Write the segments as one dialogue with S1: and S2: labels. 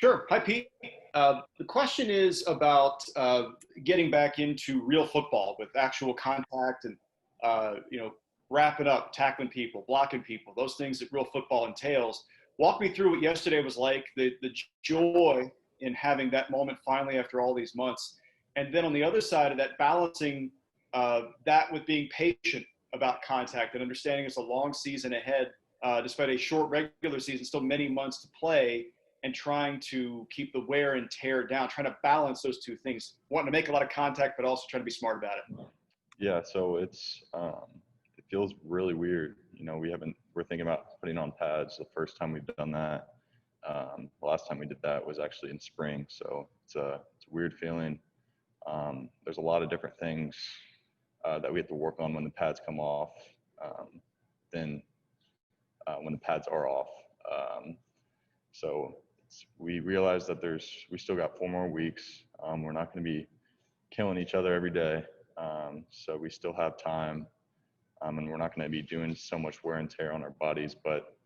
S1: Sure. Hi, Pete. The question is about getting back into real football with actual contact and, wrapping up, tackling people, blocking people, those things that real football entails. Walk me through what yesterday was like, the joy in having that moment finally after all these months. And then on the other side of that, balancing that with being patient about contact and understanding it's a long season ahead, despite a short regular season, still many months to play, and trying to keep the wear and tear down, trying to balance those two things, wanting to make a lot of contact, but also trying to be smart about it.
S2: Yeah, so it feels really weird. We're thinking about putting on pads. The first time we've done that, the last time we did that was actually in spring. So it's a weird feeling. There's a lot of different things that we have to work on when the pads come off, then when the pads are off. So we realize that we still got 4 more weeks. We're not going to be killing each other every day. So we still have time, and we're not going to be doing so much wear and tear on our bodies. But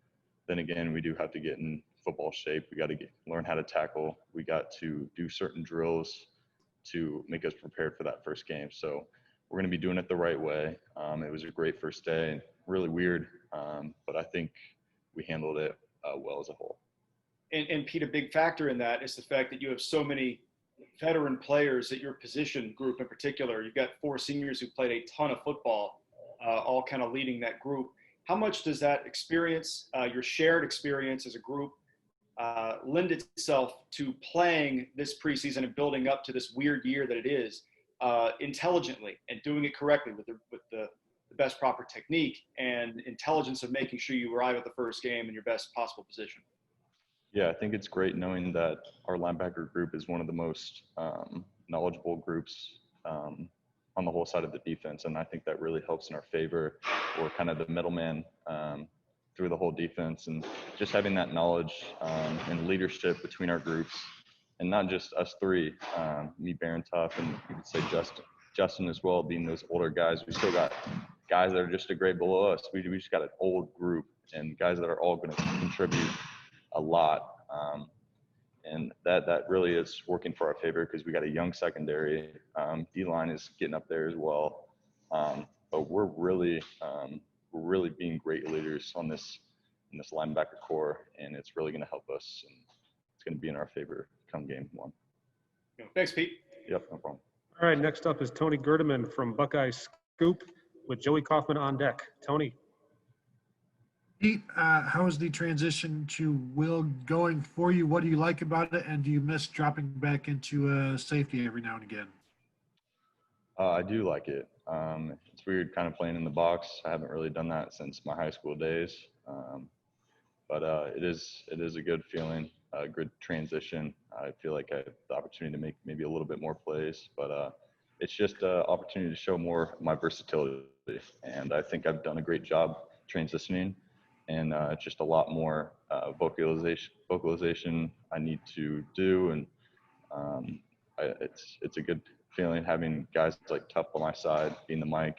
S2: then again, we do have to get in football shape. We got to learn how to tackle. We got to do certain drills to make us prepared for that first game. So we're going to be doing it the right way. It was a great first day, really weird, but I think we handled it well as a whole.
S1: And Pete, a big factor in that is the fact that you have so many veteran players at your position group in particular. You've got 4 seniors who played a ton of football, all kind of leading that group. How much does that experience, your shared experience as a group, lend itself to playing this preseason and building up to this weird year that it is, intelligently and doing it correctly with the best proper technique and intelligence of making sure you arrive at the first game in your best possible position?
S2: Yeah, I think it's great knowing that our linebacker group is one of the most knowledgeable groups on the whole side of the defense, and I think that really helps in our favor. We're kind of the middleman through the whole defense, and just having that knowledge and leadership between our groups, and not just us 3, me, Barrett, and you could say Justin as well, being those older guys. We still got guys that are just a grade below us. We just got an old group and guys that are all going to contribute a lot, and that really is working for our favor because we got a young secondary. D-line is getting up there as well, but we're really being great leaders in this linebacker core, and it's really going to help us, and it's going to be in our favor come game 1.
S1: Thanks, Pete.
S2: Yep, no problem.
S3: All right, next up is Tony Gerdeman from Buckeye Scoop with Joey Kaufman on deck. Tony.
S4: Pete, how is the transition to Will going for you? What do you like about it, and do you miss dropping back into safety every now and again?
S2: I do like it. It's weird kind of playing in the box. I haven't really done that since my high school days, but it is a good feeling, a good transition. I feel like I have the opportunity to make maybe a little bit more plays, but it's just an opportunity to show more of my versatility, and I think I've done a great job transitioning. And just a lot more vocalization I need to do, and it's a good feeling having guys like Tough on my side, being the mic,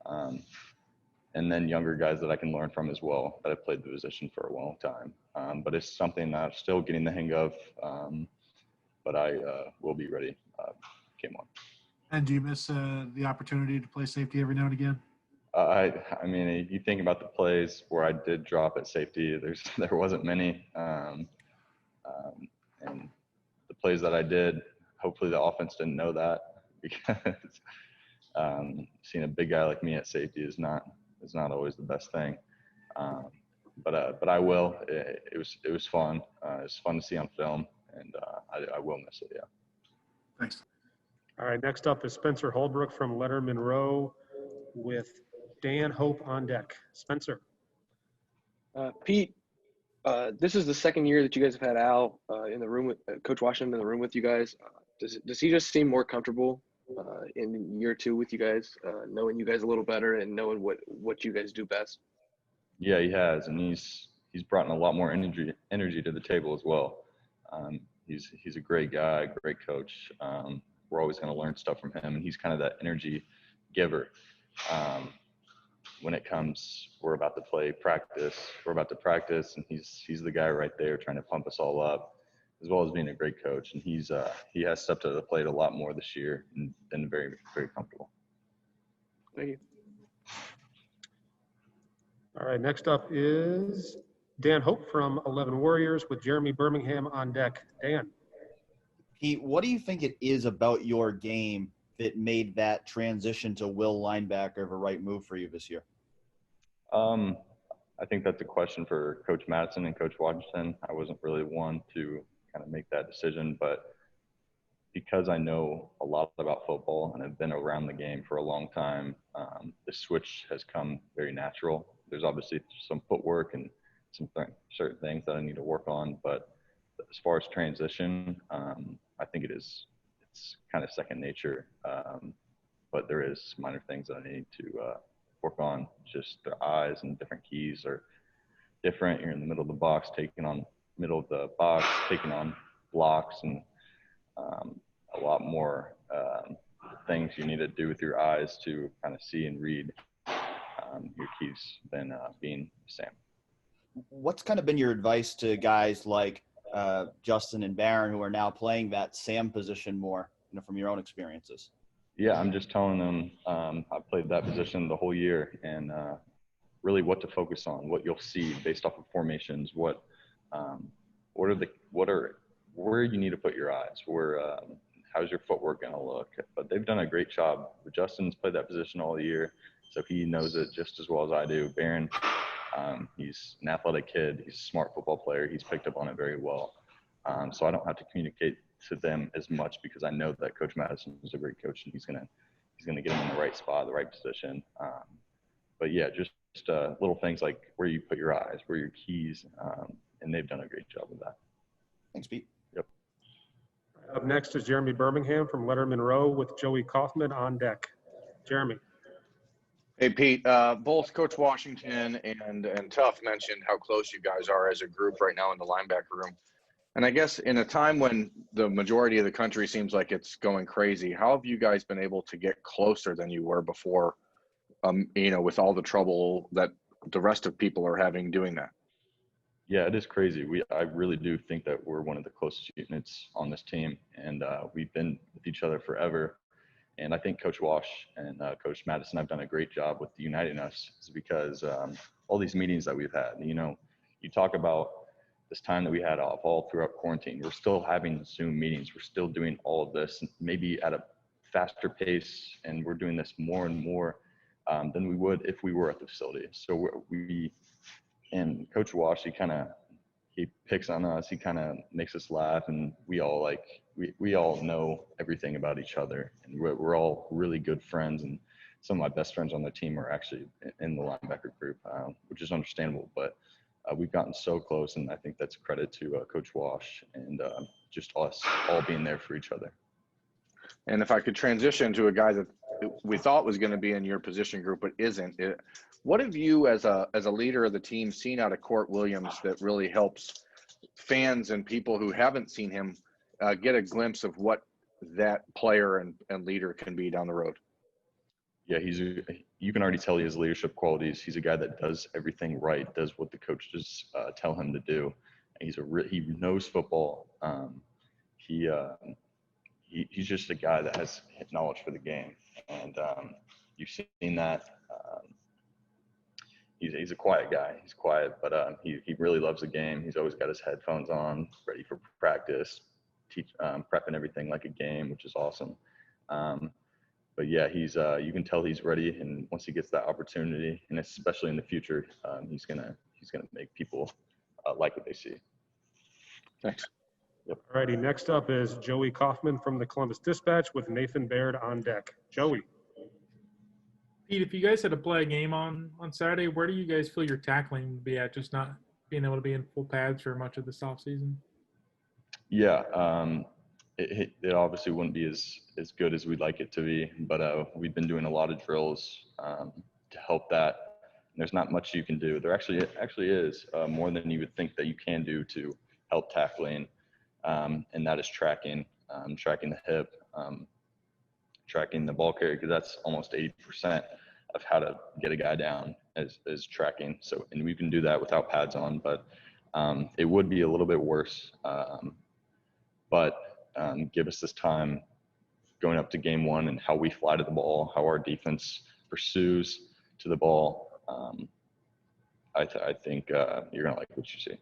S2: and then younger guys that I can learn from as well that have played the position for a long time. But it's something that I'm still getting the hang of, but I will be ready game 1.
S4: And do you miss the opportunity to play safety every now and again?
S2: I mean, you think about the plays where I did drop at safety. There wasn't many, and the plays that I did, hopefully the offense didn't know that, because seeing a big guy like me at safety is not always the best thing. But I will. It was fun. It's fun to see on film, and I will miss it. Yeah.
S4: Thanks.
S3: All right, next up is Spencer Holbrook from Leonard Monroe with Dan Hope on deck. Spencer.
S5: Pete, this is the second year that you guys have had Al in the room with Coach Washington in the room with you guys. Does he just seem more comfortable in year 2 with you guys, knowing you guys a little better and knowing what you guys do best?
S2: Yeah, he has, and he's brought in a lot more energy to the table as well. He's a great guy, great coach. We're always going to learn stuff from him, and he's kind of that energy giver. When it comes, we're about to practice, and he's the guy right there trying to pump us all up. as well as being a great coach. And he has stepped to the plate a lot more this year and been very, very comfortable.
S5: Thank you.
S3: All right, next up is Dan Hope from 11 Warriors with Jeremy Birmingham on deck. Dan.
S6: Pete, what do you think it is about your game that made that transition to will linebacker of a right move for you this year?
S2: I think that's a question for Coach Madison and Coach Washington. I wasn't really one to kind of make that decision, but because I know a lot about football and have been around the game for a long time, the switch has come very natural. There's obviously some footwork and certain things that I need to work on, but as far as transition, I think it's kind of second nature. But there is minor things that I need to work on. Just the eyes and different keys are different. You're in the middle of the box, taking on blocks, and a lot more things you need to do with your eyes to kind of see and read your keys than being Sam.
S6: What's kind of been your advice to guys like Justin and Barrett who are now playing that Sam position more, from your own experiences?
S2: Yeah, I'm just telling them I played that position the whole year, and really what to focus on, what you'll see based off of formations, where you need to put your eyes, how's your footwork going to look. But they've done a great job. Justin's played that position all year, so he knows it just as well as I do. Barron, he's an athletic kid. He's a smart football player. He's picked up on it very well. So I don't have to communicate to them as much because I know that Coach Madison is a great coach, and he's gonna get him in the right spot, the right position. But yeah, just little things like where you put your eyes, where your keys, and they've done a great job with that.
S6: Thanks, Pete.
S2: Yep.
S3: Up next is Jeremy Birmingham from Letterman Row with Joey Kaufman on deck. Jeremy.
S7: Hey, Pete, both Coach Washington and Tuff mentioned how close you guys are as a group right now in the linebacker room. And I guess in a time when the majority of the country seems like it's going crazy, how have you guys been able to get closer than you were before, with all the trouble that the rest of people are having doing that?
S2: Yeah, it is crazy. I really do think that we're one of the closest units on this team, and we've been with each other forever. And I think Coach Wash and Coach Madison have done a great job with uniting us, because all these meetings that we've had, you talk about this time that we had off all throughout quarantine. We're still having Zoom meetings. We're still doing all of this, maybe at a faster pace, and we're doing this more and more than we would if we were at the facility. So and Coach Wash, he picks on us. He kind of makes us laugh, and we all know everything about each other, and we're all really good friends. And some of my best friends on the team are actually in the linebacker group, which is understandable. But we've gotten so close, and I think that's credit to Coach Wash and just us all being there for each other.
S7: And if I could transition to a guy that we thought was going to be in your position group but isn't, what have you as a leader of the team seen out of Court Williams that really helps fans and people who haven't seen him get a glimpse of what that player and leader can be down the road?
S2: Yeah, you can already tell he has leadership qualities. He's a guy that does everything right, does what the coaches tell him to do. And he knows football. He's just a guy that has knowledge for the game, and you've seen that. He's a quiet guy. He's quiet, but he really loves the game. He's always got his headphones on, ready for practice, prepping everything like a game, which is awesome. But yeah, you can tell he's ready, and once he gets that opportunity, and especially in the future, he's gonna make people like what they see.
S7: Thanks.
S2: Yep.
S3: All righty, next up is Joey Kaufman from the Columbus Dispatch with Nathan Baird on deck. Joey.
S8: Pete, if you guys had to play a game on Saturday, where do you guys feel your tackling would be at, just not being able to be in full pads for much of this offseason?
S2: Yeah, it obviously wouldn't be as good as we'd like it to be, but we've been doing a lot of drills to help that. There's not much you can do. There actually is more than you would think that you can do to help tackling, and that is tracking the hip, tracking the ball carrier, because that's almost 80% of how to get a guy down is tracking. So, and we can do that without pads on, but it would be a little bit worse but give us this time going up to game one and how we fly to the ball, how our defense pursues to the ball. I think you're going to like what you see.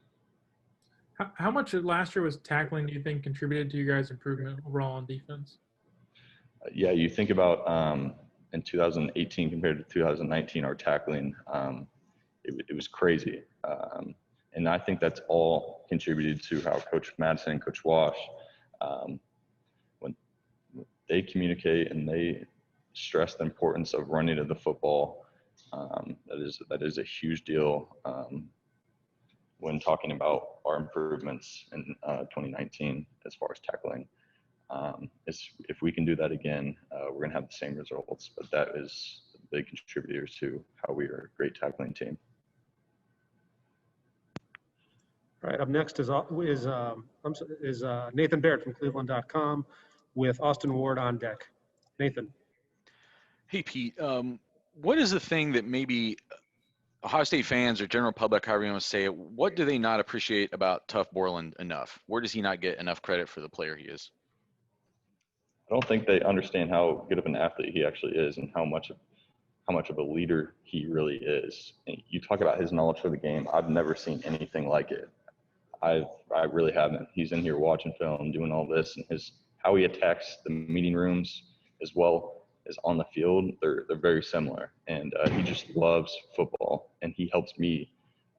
S8: How much of last year was tackling, do you think, contributed to you guys' improvement overall on defense?
S2: Yeah, you think about in 2018 compared to 2019, our tackling, it was crazy. And I think that's all contributed to how Coach Madison and Coach Wash, when they communicate and they stress the importance of running to the football, that is a huge deal when talking about our improvements in 2019 as far as tackling. If we can do that again, we're going to have the same results. But that is a big contributor to how we are a great tackling team.
S3: All right, up next is Nathan Barrett from Cleveland.com with Austin Ward on deck. Nathan.
S9: Hey, Pete. What is the thing that maybe Ohio State fans or general public, however you want to say it, what do they not appreciate about Tough Borland enough? Where does he not get enough credit for the player he is?
S2: I don't think they understand how good of an athlete he actually is and how much of a leader he really is. And you talk about his knowledge for the game. I've never seen anything like it. I really haven't. He's in here watching film, doing all this, and how he attacks the meeting rooms as well as on the field. They're very similar, and he just loves football, and he helps me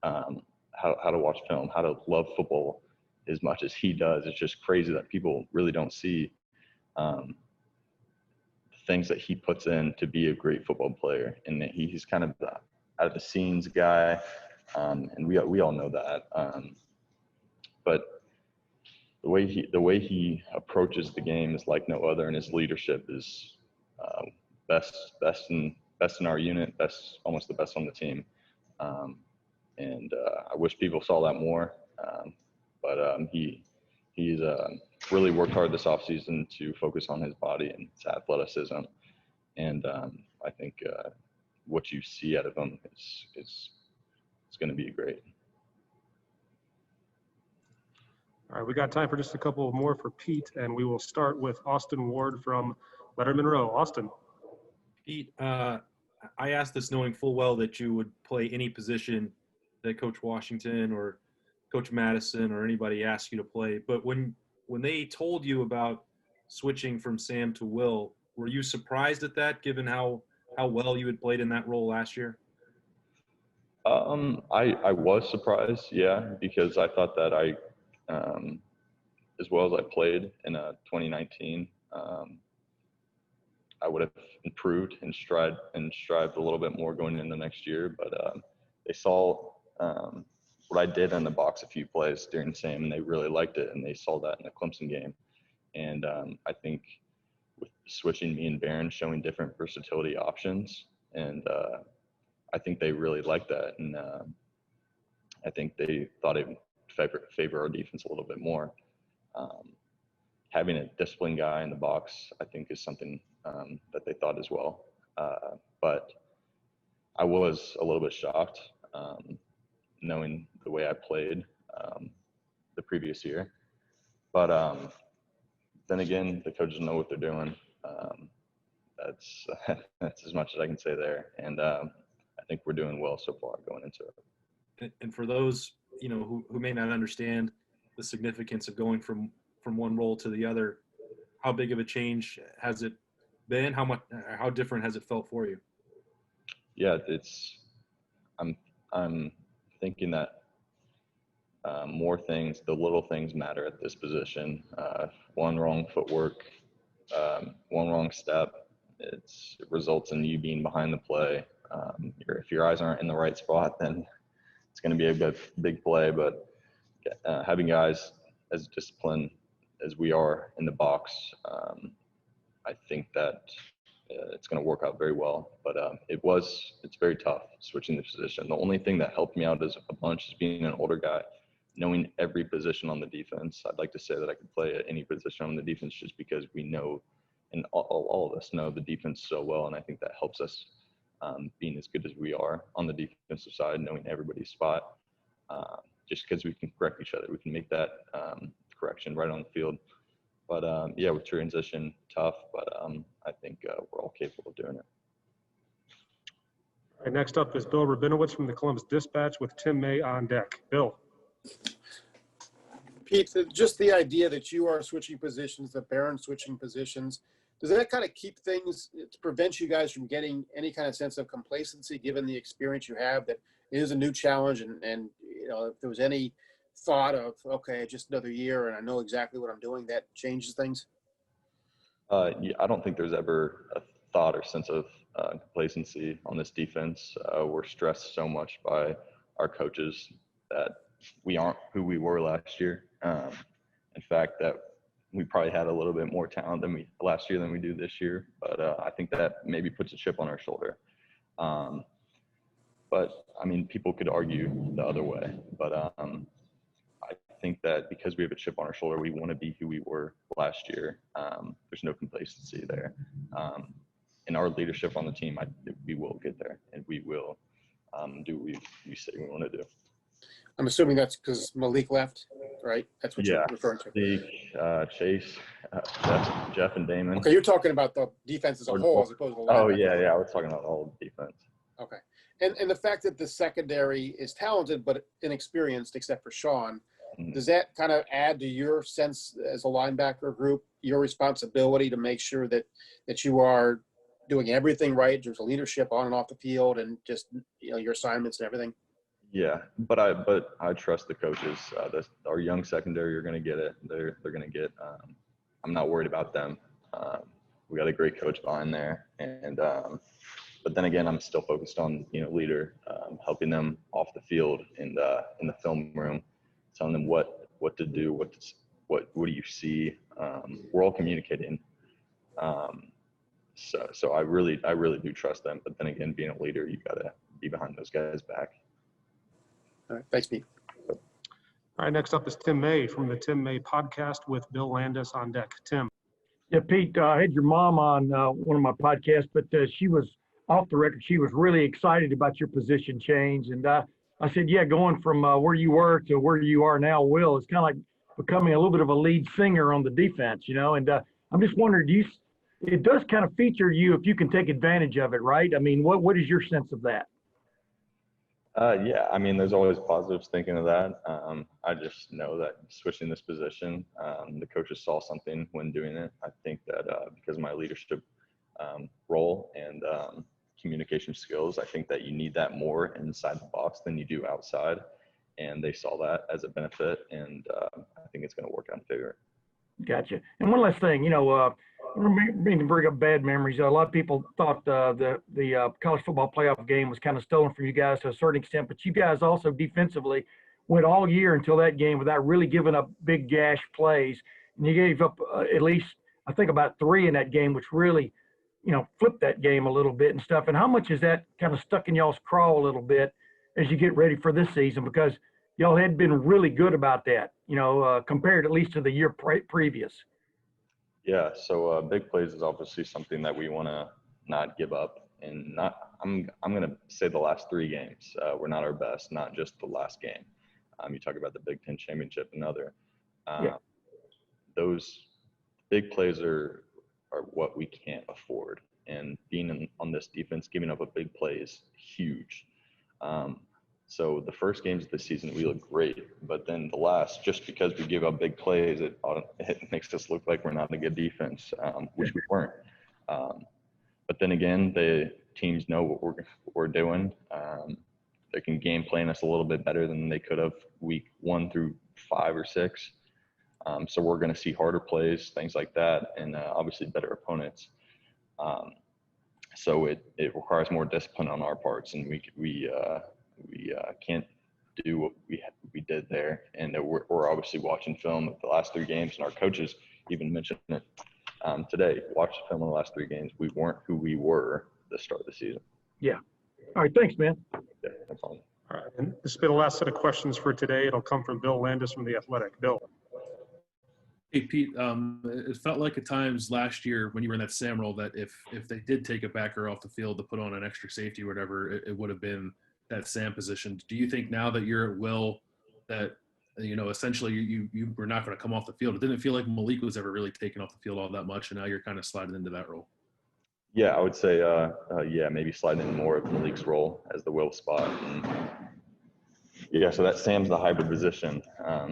S2: how to watch film, how to love football as much as he does. It's just crazy that people really don't see the things that he puts in to be a great football player, and that he's kind of the out of the scenes guy, and we all know that. But the way he approaches the game is like no other, and his leadership is best in our unit, almost the best on the team. And I wish people saw that more. But he's really worked hard this offseason to focus on his body and his athleticism. And I think what you see out of him is going to be great.
S3: All right, we got time for just a couple more for Pete, and we will start with Austin Ward from Letterman Row. Austin.
S10: Pete, I asked this knowing full well that you would play any position that Coach Washington or Coach Madison or anybody asked you to play. But when they told you about switching from Sam to Will, were you surprised at that, given how well you had played in that role last year?
S2: I was surprised, yeah, because I thought that as well as I played in 2019, I would have improved and strived a little bit more going into next year. But they saw what I did in the box a few plays during Sam, and they really liked it, and they saw that in the Clemson game. And I think with switching me and Barron, showing different versatility options, and I think they really liked that, and I think they thought it would favor our defense a little bit more. Having a disciplined guy in the box, I think, is something that they thought as well. But I was a little bit shocked knowing the way I played the previous year. But then again, the coaches know what they're doing. That's as much as I can say there. And I think we're doing well so far going into it.
S10: And for those, who may not understand the significance of going from one role to the other, how big of a change has it been? How different has it felt for you?
S2: Yeah, I'm thinking that the little things matter at this position. One wrong footwork, one wrong step, it results in you being behind the play. If your eyes aren't in the right spot, then it's going to be a big play. But having guys as disciplined as we are in the box, I think that it's going to work out very well. But it's very tough switching the position. The only thing that helped me out as a bunch is being an older guy, knowing every position on the defense. I'd like to say that I could play at any position on the defense just because we know, and all of us know the defense so well. And I think that helps us being as good as we are on the defensive side, knowing everybody's spot. Just because we can correct each other, we can make that correction right on the field. But yeah, with transition, tough, but I think we're all capable of doing it.
S3: All right, next up is Bill Rabinowitz from the Columbus Dispatch with Tim May on deck. Bill.
S11: Pete, just the idea that you are switching positions, that Barron's switching positions, does that kind of keep things, to prevent you guys from getting any kind of sense of complacency given the experience you have, that it is a new challenge, and you know, if there was any thought of, okay, just another year and I know exactly what I'm doing, that changes things?
S2: Yeah, I don't think there's ever a thought or sense of complacency on this defense. We're stressed so much by our coaches that we aren't who we were last year. In fact, that we probably had a little bit more talent than we last year than we do this year, but I think that maybe puts a chip on our shoulder. But I mean, people could argue the other way, but I think that because we have a chip on our shoulder, we want to be who we were last year. There's no complacency there. In our leadership on the team, we will get there, and we will do what we say we want to do.
S11: I'm assuming that's because Malik left, right? That's what you're referring to.
S2: Malik, Chase, Jeff, and Damon.
S11: Okay, you're talking about the defense as a whole as opposed to the
S2: Oh,
S11: linebacker.
S2: yeah, I was talking about all the defense.
S11: Okay. And the fact that the secondary is talented but inexperienced, except for Sean, does that kind of add to your sense as a linebacker group, your responsibility to make sure that you are doing everything right in terms of leadership on and off the field and just, you know, your assignments and everything?
S2: Yeah, but I trust the coaches. Our young secondary are going to get it. They're going to get. I'm not worried about them. We got a great coach behind there, and but then again, I'm still focused on leader, helping them off the field in the film room, telling them what to do, what do you see. We're all communicating. So I really do trust them. But then again, being a leader, you got to be behind those guys' back.
S11: All right. Thanks, Pete.
S3: All right, next up is Tim May from the Tim May podcast with Bill Landis on deck. Tim.
S12: Yeah, Pete, I had your mom on one of my podcasts, but she was off the record. She was really excited about your position change. And I said, yeah, going from where you were to where you are now, Will, it's kind of like becoming a little bit of a lead singer on the defense, and I'm just wondering, it does kind of feature you if you can take advantage of it, right? I mean, what is your sense of that?
S2: Yeah, I mean, there's always positives thinking of that. I just know that switching this position, the coaches saw something when doing it. I think that because of my leadership role and communication skills, I think that you need that more inside the box than you do outside. And they saw that as a benefit, and I think it's going to work out in favor.
S12: Gotcha. And one last thing, I mean to bring up bad memories. A lot of people thought the college football playoff game was kind of stolen from you guys to a certain extent, but you guys also defensively went all year until that game without really giving up big gash plays. And you gave up at least, I think, about 3 in that game, which really, flipped that game a little bit and stuff. And how much is that kind of stuck in y'all's craw a little bit as you get ready for this season? Because y'all had been really good about that, compared at least to the year previous.
S2: Yeah, so big plays is obviously something that we want to not give up, and I'm going to say the last 3 games we're not our best, not just the last game. You talk about the Big Ten championship and other. Those big plays are what we can't afford, and being on this defense, giving up a big play is huge. So the first games of the season, we look great, but then the last, just because we give up big plays, it makes us look like we're not a good defense, which we weren't. But then again, the teams know what we're doing. They can game plan us a little bit better than they could have week 1 through 5 or 6. So we're going to see harder plays, things like that, and obviously better opponents. So it requires more discipline on our parts, and we can't do what we did there. And we're obviously watching film of the last 3 games, and our coaches even mentioned it today. Watch the film of the last 3 games. We weren't who we were at the start of the season.
S12: Yeah. All right. Thanks, man.
S2: Yeah, that's all.
S3: All right, and this will be the last set of questions for today. It'll come from Bill Landis from The Athletic. Bill.
S13: Hey, Pete, it felt like at times last year when you were in that Sam role that if they did take a backer off the field to put on an extra safety or whatever, it would have been that Sam position. Do you think now that you're at will that essentially you were not going to come off the field. It didn't feel like Malik was ever really taken off the field all that much, and now you're kind of sliding into that role.
S2: Yeah, I would say, maybe sliding in more of Malik's role as the will spot. And yeah, so that Sam's the hybrid position.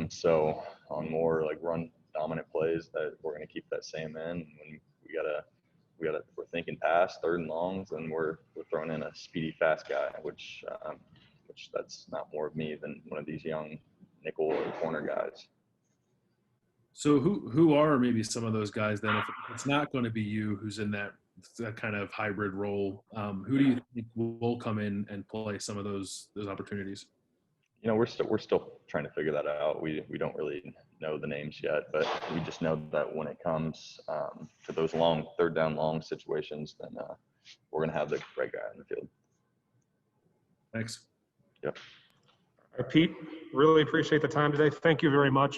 S2: So on more like run dominant plays, that we're going to keep that Sam in. When we're thinking pass, 3rd and longs, and we're throwing in a speedy, fast guy, which that's not more of me than one of these young nickel or corner guys.
S13: So who are maybe some of those guys then? If it's not going to be you who's in that kind of hybrid role, who do you think will come in and play some of those opportunities?
S2: We're still trying to figure that out. We don't really know the names yet, but we just know that when it comes to those long 3rd down long situations, then we're going to have the right guy in the field.
S13: Thanks.
S2: Yep.
S3: Pete, really appreciate the time today. Thank you very much.